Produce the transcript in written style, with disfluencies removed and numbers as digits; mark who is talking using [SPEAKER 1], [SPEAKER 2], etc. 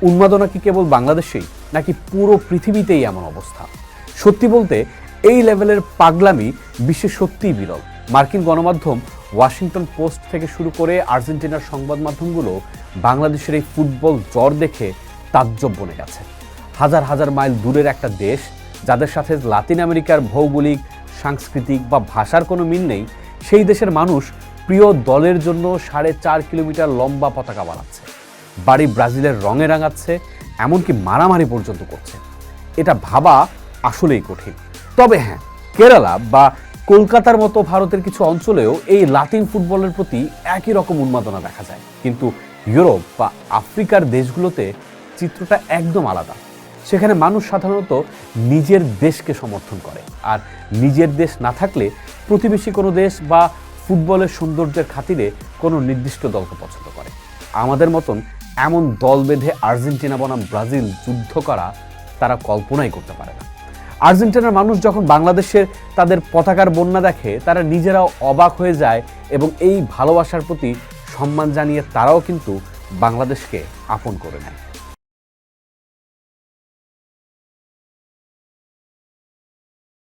[SPEAKER 1] উন্মাদনা কি কেবল বাংলাদেশেই নাকি পুরো পৃথিবীতেই এমন অবস্থা? সত্যি বলতে এই লেভেলের পাগলামি বিশ্বে সত্যিই বিরল। মার্কিন গণমাধ্যম ওয়াশিংটন পোস্ট থেকে শুরু করে আর্জেন্টিনার সংবাদ মাধ্যমগুলো বাংলাদেশের এই ফুটবল জ্বর দেখে তাজ্জব বনে গেছে। হাজার হাজার মাইল দূরের একটা দেশ, যাদের সাথে লাতিন আমেরিকার ভৌগোলিক, সাংস্কৃতিক বা ভাষার কোনো মিল নেই, সেই দেশের মানুষ প্রিয় দলের জন্য 4.5 কিলোমিটার লম্বা পতাকা বানাচ্ছে, বাড়ি ব্রাজিলের রঙে রাঙাচ্ছে, এমনকি মারামারি পর্যন্ত করছে। এটা ভাবা আসলেই কঠিন। তবে হ্যাঁ, কেরালা বা কলকাতার মতো ভারতের কিছু অঞ্চলেও এই লাতিন ফুটবলের প্রতি একই রকম উন্মাদনা দেখা যায়। কিন্তু ইউরোপ বা আফ্রিকার দেশগুলোতে চিত্রটা একদম আলাদা। সেখানে মানুষ সাধারণত নিজের দেশকে সমর্থন করে, আর নিজের দেশ না থাকলে প্রতিবেশী কোনো দেশ বা ফুটবলের সৌন্দর্যের খাতিরে কোনো নির্দিষ্ট দলকে পছন্দ করে। আমাদের মতন এমন দল বেঁধে আর্জেন্টিনা বনাম ব্রাজিল যুদ্ধ করা তারা কল্পনাই করতে পারে না। আর্জেন্টিনার মানুষ যখন বাংলাদেশের তাদের পতাকার বন্যা দেখে, তারা নিজেরাও অবাক হয়ে যায় এবং এই ভালোবাসার প্রতি সম্মান জানিয়ে তারাও কিন্তু বাংলাদেশকে আপন করে নেয়।